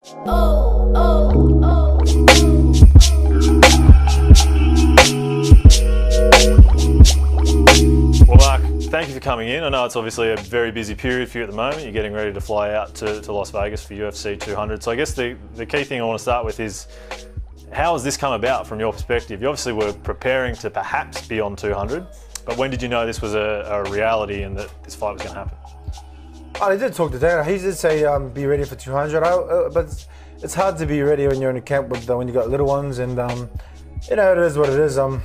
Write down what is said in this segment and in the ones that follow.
Well, Mark, thank you for coming in. I know it's obviously a very busy period for you at the moment. You're getting ready to fly out to Las Vegas for UFC 200. So I guess the key thing I want to start with is, how has this come about from your perspective? You obviously were preparing to perhaps be on 200, but when did you know this was a reality and that this fight was going to happen? I did talk to Dana. He did say be ready for 200, but it's hard to be ready when you're in a camp with when you got little ones, and you know, it is what it is. I'm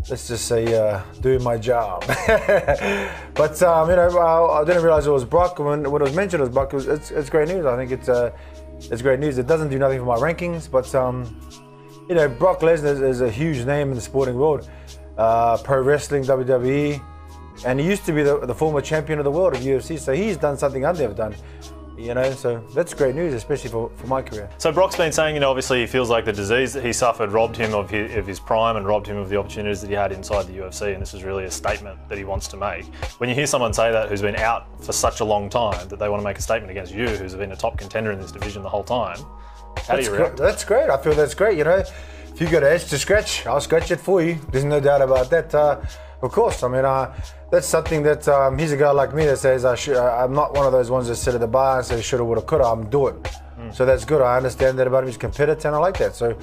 let's just say doing my job. But you know, I didn't realize it was Brock when it was mentioned as Brock. It's great news. I think it's great news. It doesn't do nothing for my rankings, but you know, Brock Lesnar is a huge name in the sporting world, pro wrestling, WWE. And he used to be the former champion of the world of UFC, so he's done something I've never done, you know, so that's great news, especially for my career. So Brock's been saying, you know, obviously he feels like the disease that he suffered robbed him of his prime and robbed him of the opportunities that he had inside the UFC, and this is really a statement that he wants to make. When you hear someone say that who's been out for such a long time, that they want to make a statement against you, who's been a top contender in this division the whole time, how do you react? That's great. I feel that's great, you know. If you got an itch to scratch, I'll scratch it for you. There's no doubt about that. Of course, I mean, that's something that he's a guy like me that says I'm not one of those ones that sit at the bar and say shoulda, woulda, coulda. I'm do it. So that's good. I understand that about him. He's competitive, and I like that. So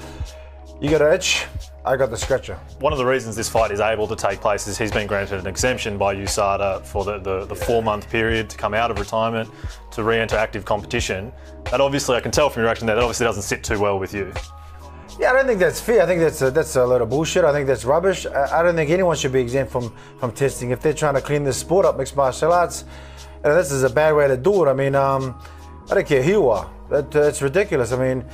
you got an itch, I got the scratcher. One of the reasons this fight is able to take place is he's been granted an exemption by USADA for the 4-month period to come out of retirement to re-enter active competition. That obviously, I can tell from your reaction there, that obviously doesn't sit too well with you. Yeah, I don't think that's fair. I think that's a lot of bullshit. I think that's rubbish. I don't think anyone should be exempt from testing. If they're trying to clean this sport up, mixed martial arts, and this is a bad way to do it. I mean, I don't care who you are. It's ridiculous. I mean,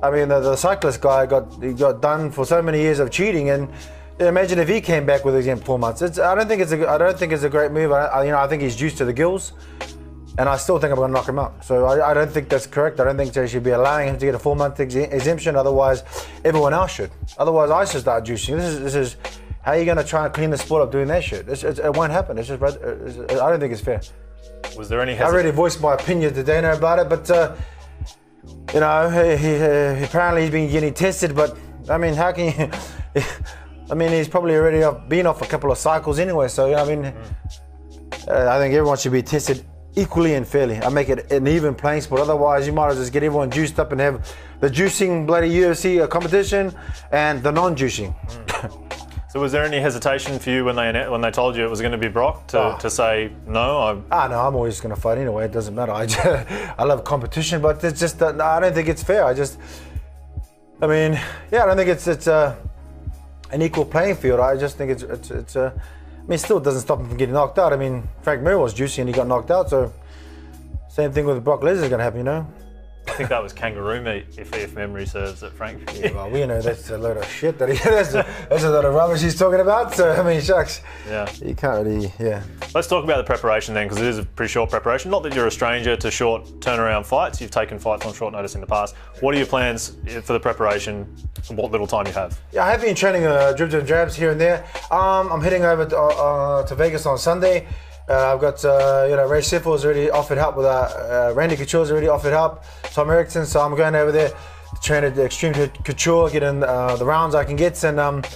the cyclist guy got done for so many years of cheating, and imagine if he came back with exempt 4 months. I don't think it's a great move. I think he's juiced to the gills. And I still think I'm going to knock him out. So I don't think that's correct. I don't think they should be allowing him to get a 4-month exemption. Otherwise, everyone else should. Otherwise, I should start juicing. This is how are you going to try and clean the sport up doing that shit? It won't happen. I don't think it's fair. Was there any I already voiced my opinion to Dana about it, but you know, he apparently he's been getting tested. But I mean, how can you? I mean, he's probably already been off a couple of cycles anyway. So I mean, I think everyone should be tested equally and fairly. I make it an even playing sport. Otherwise, you might as well just get everyone juiced up and have the juicing bloody UFC competition and the non-juicing. So was there any hesitation for you when they told you it was going to be Brock to say no? No, I'm always going to fight anyway. It doesn't matter. I love competition, but it's just I don't think it's fair. I mean, yeah, I don't think it's an equal playing field. I just think it's I mean, it still doesn't stop him from getting knocked out. I mean, Frank Mir was juicy and he got knocked out, so same thing with Brock Lesnar is going to happen, you know? I think that was kangaroo meat, if memory serves, at Frank. Yeah, well, we know that's a load of shit. That's a lot of rubbish he's talking about, so, I mean, shucks. Yeah. You can't really, yeah. Let's talk about the preparation then, because it is a pretty short preparation. Not that you're a stranger to short turnaround fights. You've taken fights on short notice in the past. What are your plans for the preparation and what little time you have? Yeah, I have been training dribs and drabs here and there. I'm heading over to Vegas on Sunday. I've got, you know, Ray Siffel's already offered help with Randy Couture's already offered help. Tom Erickson, so I'm going over there to train at Extreme Couture, get in the rounds I can get, and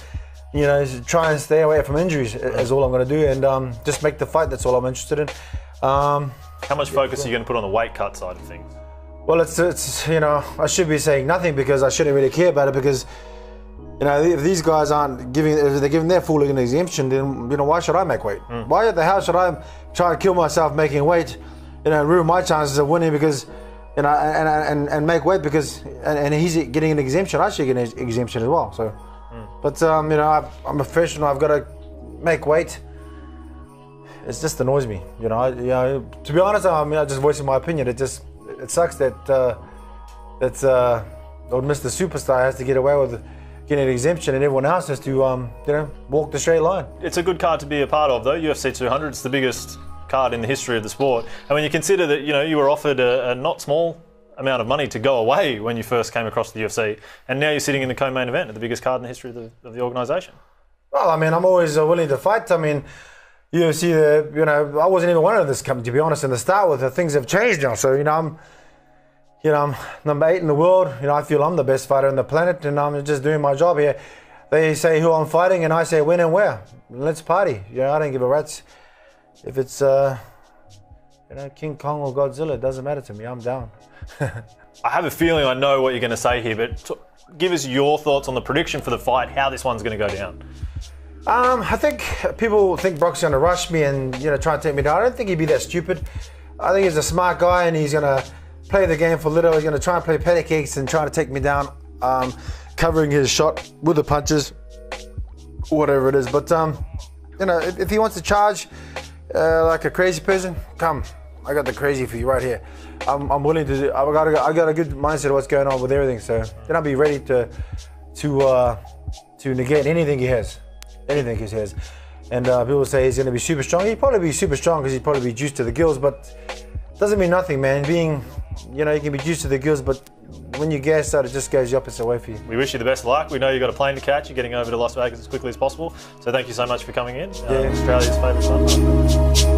you know, try and stay away from injuries is all I'm going to do, and just make the fight. That's all I'm interested in. How much focus are you going to put on the weight cut side of things? Well, it's you know, I should be saying nothing because I shouldn't really care about it, because you know, if these guys if they're giving their full an exemption, then you know, why should I make weight? Why the hell should I try and kill myself making weight? You know, and ruin my chances of winning because, you know, and make weight because and he's getting an exemption. I should get an exemption as well. So, but you know, I'm a professional. I've got to make weight. It just annoys me. You know, to be honest, I mean, I'm just voicing my opinion. It sucks that old Mr. Superstar has to get away with getting an exemption and everyone else has to, you know, walk the straight line. It's a good card to be a part of, though. UFC 200, it's the biggest card in the history of the sport. And when you consider that, you know, you were offered a not small amount of money to go away when you first came across the UFC, and now you're sitting in the co-main event at the biggest card in the history of the organisation. Well, I mean, I'm always willing to fight. I mean, UFC, you know, I wasn't even one of this company, to be honest, in the start with. Things have changed now, so, you know, you know, I'm number 8 in the world. You know, I feel I'm the best fighter on the planet, and I'm just doing my job here. They say who I'm fighting, and I say when and where. Let's party. You know, I don't give a rat's if it's you know, King Kong or Godzilla. It doesn't matter to me. I'm down. I have a feeling I know what you're going to say here, but give us your thoughts on the prediction for the fight, how this one's going to go down. I think people think Brock's going to rush me and, you know, try and take me down. I don't think he'd be that stupid. I think he's a smart guy, and he's going to play the game for little. He's going to try and play patty cakes and try to take me down, covering his shot with the punches, whatever it is. But, you know, if he wants to charge like a crazy person, come. I got the crazy for you right here. I'm willing to do. I got a good mindset of what's going on with everything. So then I'll be ready to negate anything he has. Anything he says. And people say he's going to be super strong. He'd probably be super strong because he'd probably be juiced to the gills, but doesn't mean nothing, man. Being, you know, you can be juiced to the gills, but when you gas out, it just goes the opposite way for you. We wish you the best of luck. We know you've got a plane to catch. You're getting over to Las Vegas as quickly as possible. So thank you so much for coming in. Yeah. Australia's favourite son.